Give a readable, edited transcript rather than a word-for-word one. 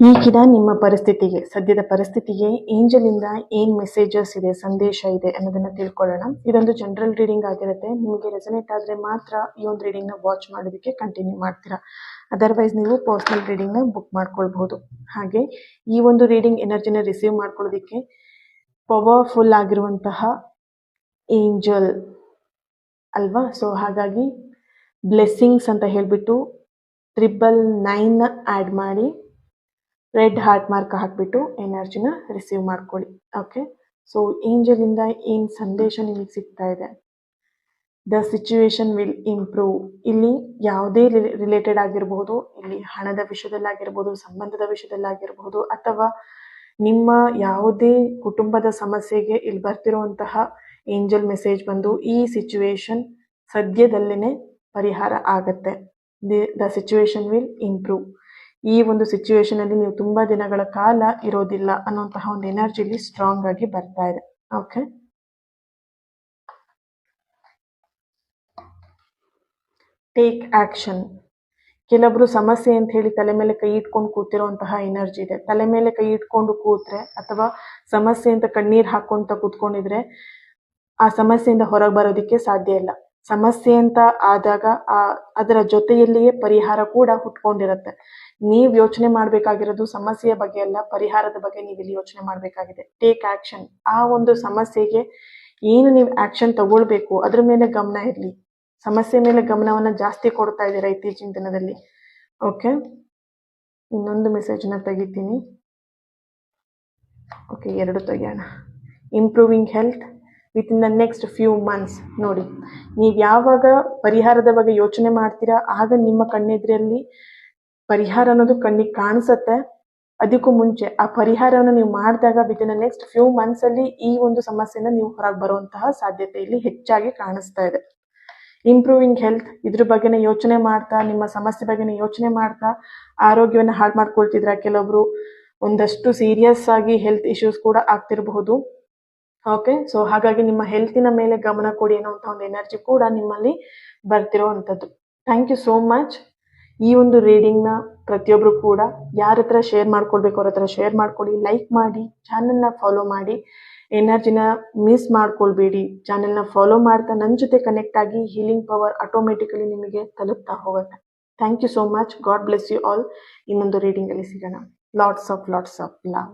ಈಗಿನ ನಿಮ್ಮ ಪರಿಸ್ಥಿತಿಗೆ, ಸದ್ಯದ ಪರಿಸ್ಥಿತಿಗೆ ಏಂಜಲಿಂದ ಏನು ಮೆಸೇಜಸ್ ಇದೆ, ಸಂದೇಶ ಇದೆ ಅನ್ನೋದನ್ನ ತಿಳ್ಕೊಳ್ಳೋಣ. ಇದೊಂದು ಜನರಲ್ ರೀಡಿಂಗ್ ಆಗಿರುತ್ತೆ. ನಿಮಗೆ ರೆಸನೇಟ್ ಆದರೆ ಮಾತ್ರ ಈ ಒಂದು ರೀಡಿಂಗ್ನ ವಾಚ್ ಮಾಡೋದಕ್ಕೆ ಕಂಟಿನ್ಯೂ ಮಾಡ್ತೀರಾ. ಅದರ್ವೈಸ್ ನೀವು ಪರ್ಸ್ನಲ್ ರೀಡಿಂಗ್ನ ಬುಕ್ ಮಾಡ್ಕೊಳ್ಬಹುದು. ಹಾಗೆ ಈ ಒಂದು ರೀಡಿಂಗ್ ಎನರ್ಜಿನ ರಿಸೀವ್ ಮಾಡ್ಕೊಳ್ಳೋದಕ್ಕೆ ಪವರ್ಫುಲ್ ಆಗಿರುವಂತಹ ಏಂಜಲ್ ಅಲ್ವಾ. ಸೊ ಹಾಗಾಗಿ ಬ್ಲೆಸ್ಸಿಂಗ್ಸ್ ಅಂತ ಹೇಳಿಬಿಟ್ಟು 999 ಆ್ಯಡ್ ಮಾಡಿ ರೆಡ್ ಹಾರ್ಟ್ ಮಾರ್ಕ್ ಹಾಕಿಬಿಟ್ಟು ಎನರ್ಜಿನ ರಿಸೀವ್ ಮಾಡ್ಕೊಳ್ಳಿ. ಓಕೆ, ಸೊ ಏಂಜಲಿಂದ ಏನು ಸಂದೇಶ ನಿಮಗೆ ಸಿಗ್ತಾ ಇದೆ? The situation will improve. ಇಲ್ಲಿ ಯಾವುದೇ ರಿಲೇಟೆಡ್ ಆಗಿರಬಹುದು, ಇಲ್ಲಿ ಹಣದ ವಿಷಯದಲ್ಲಾಗಿರ್ಬೋದು, ಸಂಬಂಧದ ವಿಷಯದಲ್ಲಾಗಿರ್ಬೋದು, ಅಥವಾ ನಿಮ್ಮ ಯಾವುದೇ ಕುಟುಂಬದ ಸಮಸ್ಯೆಗೆ ಇಲ್ಲಿ ಬರ್ತಿರುವಂತಹ ಏಂಜಲ್ ಮೆಸೇಜ್ ಬಂದು ಈ ಸಿಚುವೇಶನ್ ಸದ್ಯದಲ್ಲೇ ಪರಿಹಾರ ಆಗತ್ತೆ. The situation will improve. ಈ ಒಂದು ಸಿಚುವೇಶನ್ ಅಲ್ಲಿ ನೀವು ತುಂಬಾ ದಿನಗಳ ಕಾಲ ಇರೋದಿಲ್ಲ ಅನ್ನುವಂತಹ ಒಂದು ಎನರ್ಜಿಲಿ ಸ್ಟ್ರಾಂಗ್ ಆಗಿ ಬರ್ತಾ ಇದೆ. Okay, take action. ಕೆಲವೊಬ್ರು ಸಮಸ್ಯೆ ಅಂತ ಹೇಳಿ ತಲೆ ಮೇಲೆ ಕೈ ಇಟ್ಕೊಂಡು ಕೂತಿರುವಂತಹ ಎನರ್ಜಿ ಇದೆ. ತಲೆ ಮೇಲೆ ಕೈ ಇಟ್ಕೊಂಡು ಕೂತ್ರೆ ಅಥವಾ ಸಮಸ್ಯೆ ಅಂತ ಕಣ್ಣೀರ್ ಹಾಕೊಂತ ಕೂತ್ಕೊಂಡಿದ್ರೆ ಆ ಸಮಸ್ಯೆಯಿಂದ ಹೊರಗೆ ಬರೋದಕ್ಕೆ ಸಾಧ್ಯ ಇಲ್ಲ. ಸಮಸ್ಯೆ ಅಂತ ಆದಾಗ ಅದರ ಜೊತೆಯಲ್ಲಿಯೇ ಪರಿಹಾರ ಕೂಡ ಹುಟ್ಕೊಂಡಿರುತ್ತೆ. ನೀವು ಯೋಚನೆ ಮಾಡಬೇಕಾಗಿರೋದು ಸಮಸ್ಯೆಯ ಬಗ್ಗೆ ಅಲ್ಲ, ಪರಿಹಾರದ ಬಗ್ಗೆ ನೀವು ಇಲ್ಲಿ ಯೋಚನೆ ಮಾಡಬೇಕಾಗಿದೆ. Take action. ಆ ಒಂದು ಸಮಸ್ಯೆಗೆ ಏನು ನೀವು ಆಕ್ಷನ್ ತಗೊಳ್ಬೇಕು ಅದ್ರ ಮೇಲೆ ಗಮನ ಇರಲಿ. ಸಮಸ್ಯೆ ಮೇಲೆ ಗಮನವನ್ನ ಜಾಸ್ತಿ ಕೊಡ್ತಾ ಇದ್ದೀರಾ ಇತ್ತೀಚಿನ ದಿನದಲ್ಲಿ. ಓಕೆ, ಇನ್ನೊಂದು ಮೆಸೇಜ್ನ ತೆಗಿತೀನಿ. ಓಕೆ, 2 ತೆಗಿಯೋಣ. Improving health with in the next few months. ನೋಡಿ, ನೀವು ಯಾವಾಗ ಪರಿಹಾರದ ಬಗ್ಗೆ ಯೋಚನೆ ಮಾಡ್ತೀರಾ ಆಗ ನಿಮ್ಮ ಕಣ್ಣೆದುರಲ್ಲಿ ಪರಿಹಾರ ಅನ್ನೋದು ಕಣ್ಣಿಗೆ ಕಾಣಿಸುತ್ತೆ. ಅದಕ್ಕೂ ಮುಂಚೆ ಆ ಪರಿಹಾರವನ್ನು ನೀವು ಮಾಡಿದಾಗ with in the next few months ಅಲ್ಲಿ ಈ ಒಂದು ಸಮಸ್ಯೆನ ನೀವು ಹೊರಗೆ ಬರುವಂತಹ ಸಾಧ್ಯತೆ ಇಲ್ಲಿ ಹೆಚ್ಚಾಗಿ ಕಾಣಿಸ್ತಾ ಇದೆ. ಇಂಪ್ರೂವಿಂಗ್ ಹೆಲ್ತ್, ಇದ್ರ ಬಗ್ಗೆನೇ ಯೋಚನೆ ಮಾಡ್ತಾ, ನಿಮ್ಮ ಸಮಸ್ಯೆ ಬಗ್ಗೆನೇ ಯೋಚನೆ ಮಾಡ್ತಾ ಆರೋಗ್ಯವನ್ನು ಹಾಳು ಮಾಡ್ಕೊಳ್ತಿದ್ರ. ಕೆಲವೊಬ್ರು ಒಂದಷ್ಟು ಸೀರಿಯಸ್ ಆಗಿ ಹೆಲ್ತ್ ಇಶ್ಯೂಸ್ ಕೂಡ ಆಗ್ತಿರಬಹುದು. ಓಕೆ, ಸೊ ಹಾಗಾಗಿ ನಿಮ್ಮ ಹೆಲ್ತಿನ ಮೇಲೆ ಗಮನ ಕೊಡಿ ಅನ್ನೋಂಥ ಒಂದು ಎನರ್ಜಿ ಕೂಡ ನಿಮ್ಮಲ್ಲಿ ಬರ್ತಿರೋವಂಥದ್ದು. Thank you so much. ಈ ಒಂದು ರೀಡಿಂಗ್ನ ಪ್ರತಿಯೊಬ್ಬರು ಕೂಡ ಯಾರ ಹತ್ರ ಶೇರ್ ಮಾಡ್ಕೊಳ್ಬೇಕು ಅವ್ರ ಹತ್ರ ಶೇರ್ ಮಾಡ್ಕೊಳ್ಳಿ, ಲೈಕ್ ಮಾಡಿ, ಚಾನಲ್ನ ಫಾಲೋ ಮಾಡಿ, ಎನರ್ಜಿನ ಮಿಸ್ ಮಾಡ್ಕೊಳ್ಬೇಡಿ. ಚಾನಲ್ನ ಫಾಲೋ ಮಾಡ್ತಾ ನನ್ನ ಜೊತೆ ಕನೆಕ್ಟ್ ಆಗಿ ಹೀಲಿಂಗ್ ಪವರ್ ಆಟೋಮೆಟಿಕಲಿ ನಿಮಗೆ ತಲುಪ್ತಾ ಹೋಗುತ್ತೆ. Thank you so much. God bless you all. ಇನ್ನೊಂದು ರೀಡಿಂಗಲ್ಲಿ ಸಿಗೋಣ. Lots of love.